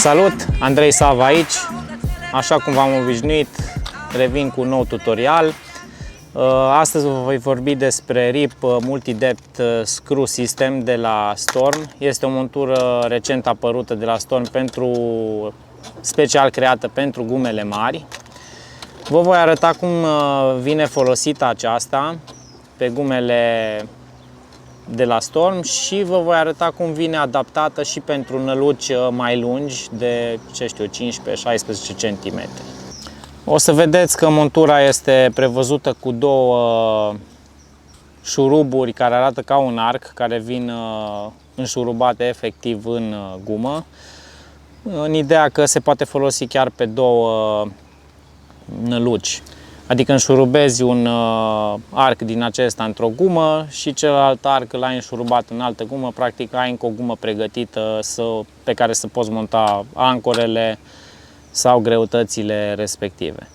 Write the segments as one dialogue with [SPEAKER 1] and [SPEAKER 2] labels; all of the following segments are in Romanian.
[SPEAKER 1] Salut! Andrei Sava aici. Așa cum v-am obișnuit, revin cu un nou tutorial. Astăzi vă voi vorbi despre RIP Multi-Depth Screw System de la Storm. Este o montură recent apărută de la Storm, special creată pentru gumele mari. Vă voi arăta cum vine folosită aceasta pe gumele de la Storm și vă voi arăta cum vine adaptată și pentru năluci mai lungi de, 15-16 cm. O să vedeți că montura este prevăzută cu două șuruburi care arată ca un arc, care vin înșurubate efectiv în gumă, în ideea că se poate folosi chiar pe două năluci. Adică înșurubezi un arc din acesta într-o gumă și celălalt arc l-ai înșurubat în altă gumă. Practic ai încă o gumă pregătită pe care să poți monta ancorele sau greutățile respective.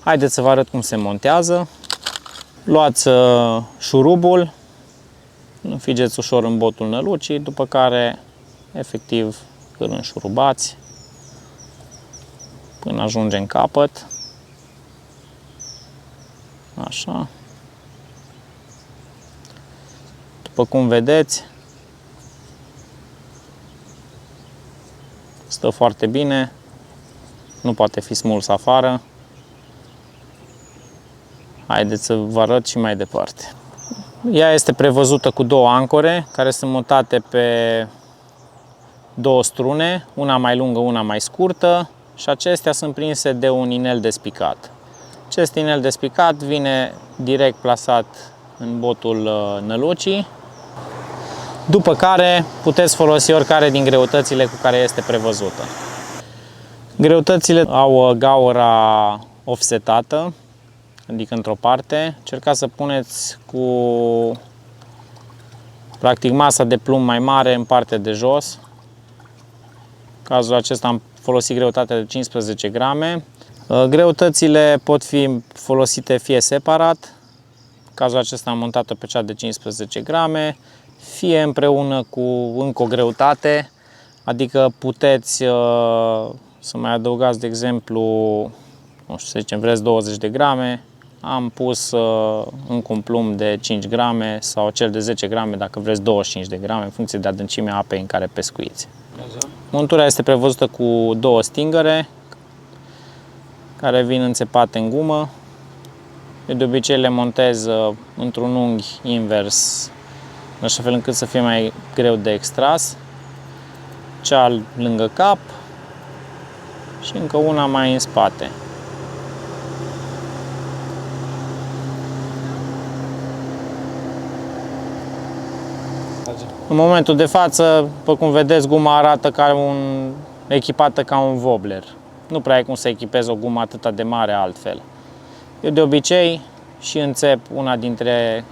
[SPEAKER 1] Haideți să vă arăt cum se montează. Luați șurubul, înfigeți ușor în botul nălucii, după care efectiv îl înșurubați până ajunge în capăt. Așa. După cum vedeți, stă foarte bine, nu poate fi smuls afară. Haideți să vă arăt și mai departe. Ea este prevăzută cu două ancore care sunt montate pe două strune, una mai lungă, una mai scurtă, și acestea sunt prinse de un inel despicat. Acest inel despicat vine direct plasat în botul nălucii, după care puteți folosi oricare din greutățile cu care este prevăzută. Greutățile au gaura offsetată, adică într-o parte. Încercați să puneți cu practic masa de plumb mai mare în partea de jos. În cazul acesta am folosit greutatea de 15 grame. Greutățile pot fi folosite fie separat, în cazul acesta am montat-o pe cea de 15 grame, fie împreună cu încă o greutate, adică puteți să mai adăugați, de exemplu, nu știu, să zicem, vreți 20 de grame, am pus încă un plumb de 5 grame sau cel de 10 grame dacă vreți 25 de grame, în funcție de adâncimea apei în care pescuiți. Montura este prevăzută cu două stingere care vin înțepate în gumă. Eu de obicei le montez într-un unghi invers, în așa fel încât să fie mai greu de extras. Cea lângă cap și încă una mai în spate. În momentul de față, după cum vedeți, guma arată echipată ca un wobbler. Nu prea ai cum să echipezi o gumă atât de mare altfel. Eu de obicei și înțep una dintre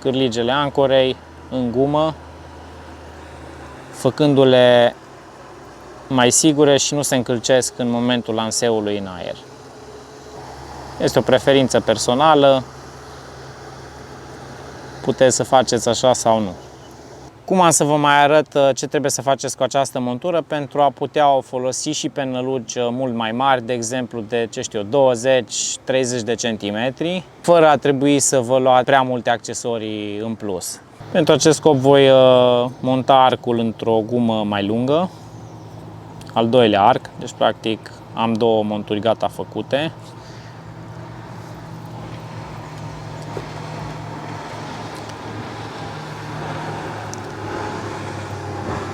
[SPEAKER 1] cârligele ancorei în gumă, făcându-le mai sigure și nu se încălcesc în momentul lanseului în aer. Este o preferință personală, puteți să faceți așa sau nu. Cum am să vă mai arăt ce trebuie să faceți cu această montură pentru a putea o folosi și pe năluci mult mai mari, de exemplu de 20-30 de centimetri, fără a trebui să vă luați prea multe accesorii în plus. Pentru acest scop voi monta arcul într-o gumă mai lungă, al doilea arc, deci practic am două monturi gata făcute.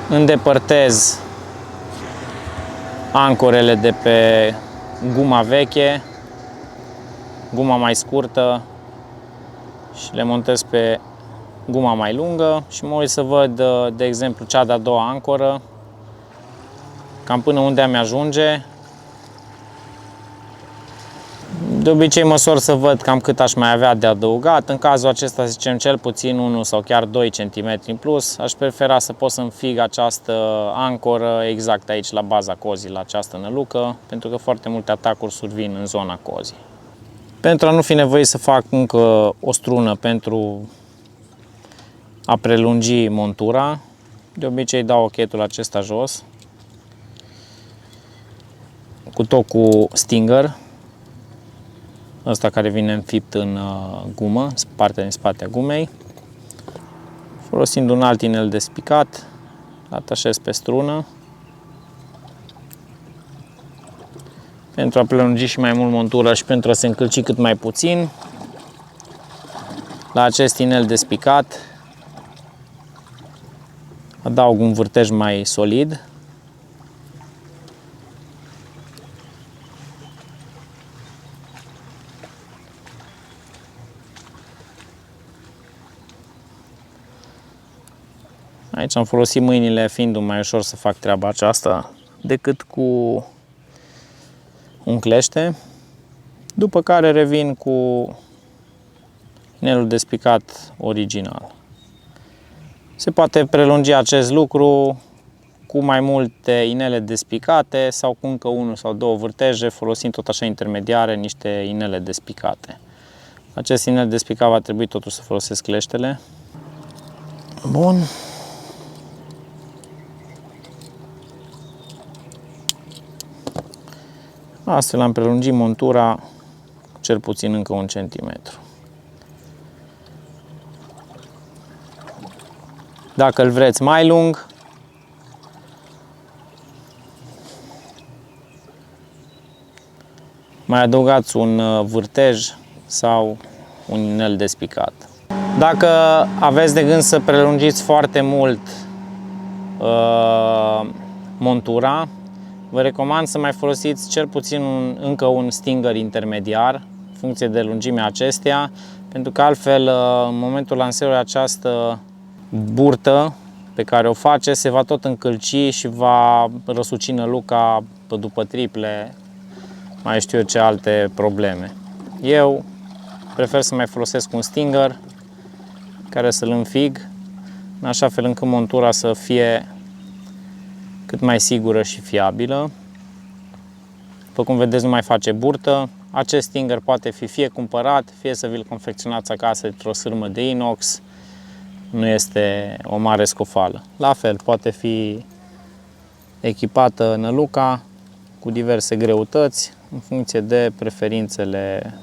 [SPEAKER 1] Îndepărtez ancorele de pe guma veche, guma mai scurtă, și le montez pe guma mai lungă și mă uit să văd, de exemplu, cea de-a doua ancoră, cam până unde mi ajunge. De obicei măsor să văd cam cât aș mai avea de adăugat. În cazul acesta, zicem, cel puțin 1 sau chiar 2 cm în plus. Aș prefera să pot să înfig această ancoră exact aici la baza cozii, la această nălucă, pentru că foarte multe atacuri survin în zona cozii. Pentru a nu fi nevoie să fac încă o strună pentru a prelungi montura, de obicei dau ochetul acesta jos cu tot cu stinger, ăsta care vine înfipt în gumă, partea din spate a gumei. Folosind un alt inel despicat, atașez pe strună pentru a prelungi și mai mult montura și pentru a se încălci cât mai puțin. La acest inel despicat adaug un vârtej mai solid. Aici am folosit mâinile, fiind mai ușor să fac treaba aceasta decât cu un clește. După care revin cu inelul despicat original. Se poate prelungi acest lucru cu mai multe inele despicate sau cu încă unul sau două vârteje, folosind tot așa intermediare niște inele despicate. Acest inel despicat va trebui totuși să folosesc cleștele. Bun. Astfel am prelungit montura cel puțin încă 1 centimetru. Dacă îl vreți mai lung, mai adăugați un vârtej sau un inel despicat. Dacă aveți de gând să prelungiți foarte mult montura, vă recomand să mai folosiți cel puțin încă un stinger intermediar, în funcție de lungimea acesteia, pentru că altfel, în momentul lansării, această burtă pe care o face se va tot încălci și va răsuci năluca după triple, mai știu eu ce alte probleme. Eu prefer să mai folosesc un stinger care să-l înfig, în așa fel încât montura să fie cât mai sigură și fiabilă. După cum vedeți, nu mai face burtă. Acest stinger poate fi fie cumpărat, fie să vi-l confecționați acasă într-o sârmă de inox. Nu este o mare scofală. La fel, poate fi echipată năluca cu diverse greutăți, în funcție de preferințele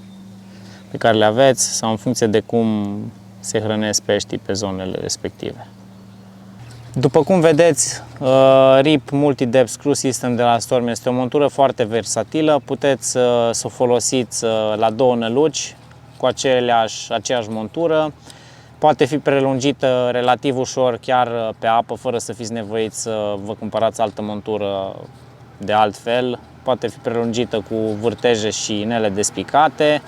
[SPEAKER 1] pe care le aveți sau în funcție de cum se hrănesc peștii pe zonele respective. După cum vedeți, RIP Multi-Depth Screw System de la Storm este o montură foarte versatilă. Puteți să o folosiți la 2 năluci cu aceeași montură. Poate fi prelungită relativ ușor chiar pe apă, fără să fiți nevoiți să vă cumpărați altă montură de altfel. Poate fi prelungită cu vârteje și inele despicate.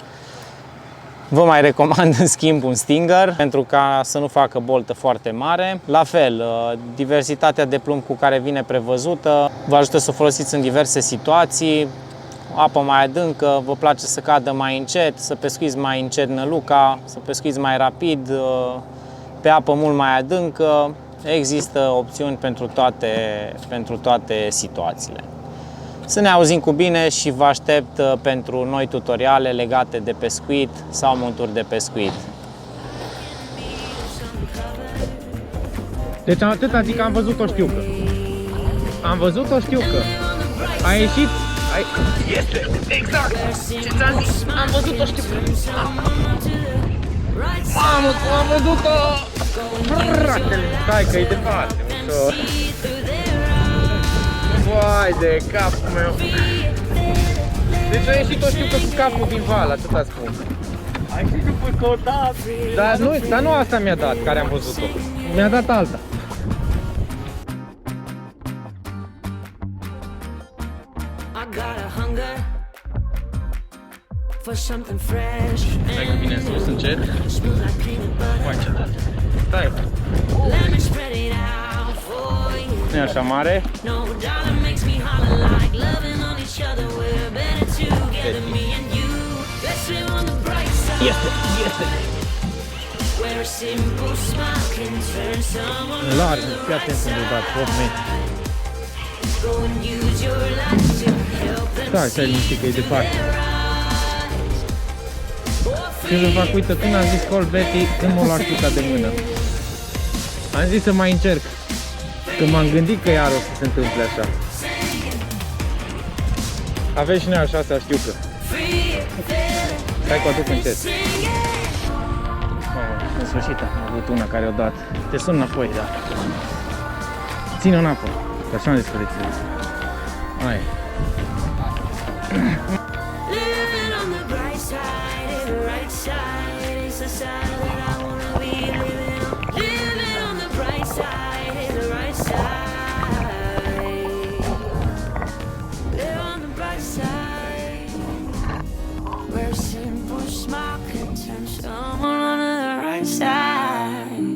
[SPEAKER 1] Vă mai recomand în schimb un stinger pentru ca să nu facă boltă foarte mare. La fel, diversitatea de plumb cu care vine prevăzută vă ajută să o folosiți în diverse situații. Apă mai adâncă, vă place să cadă mai încet, să pescuiți mai încet năluca, să pescuiți mai rapid, pe apă mult mai adâncă. Există opțiuni pentru toate situațiile. Să ne auzim cu bine și vă aștept pentru noi tutoriale legate de pescuit sau monturi de pescuit.
[SPEAKER 2] Deci atâta zic că am văzut o știucă. Am văzut o știucă. A ieșit... Este! Exact! Ce ți-am zis? Am văzut o știucă. Mamă, am văzut-o! Fratele, stai că e departe. Vai de capul meu! Deci a ieșit o știucă cu capul din val, atâta spun.
[SPEAKER 3] Ai și după codat.
[SPEAKER 2] Dar nu asta mi-a dat, care am văzut-o. Mi-a dat alta. Stai că vine sus, încerc. Uai, ce dat. Stai. Nu e așa mare. Este! Larg, fii atent unde i-a dat, 8 metri. Stai liniștit că e departe. Ce să fac? Uite, când am zis call Betty, când m-a luat știuca de mână. Am zis să mai încerc. Că m-am gândit că iar o să se întâmple așa. Avem și noi așa, asta știu că. Stai cu aduc încet. În sfârșit am avut una care o dat. Te sun înapoi, da. Ține-o în apă, că așa am zis că le ține. Hai.
[SPEAKER 4] Living on the bright side is the right side. It's the side that I wanna be living on. Living on the bright side is the right side. Live on the bright side, where a simple smile can turn someone on the right side.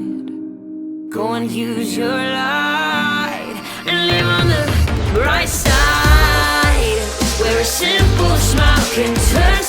[SPEAKER 4] Go and use your light and live on the bright side, where a simple smile can turn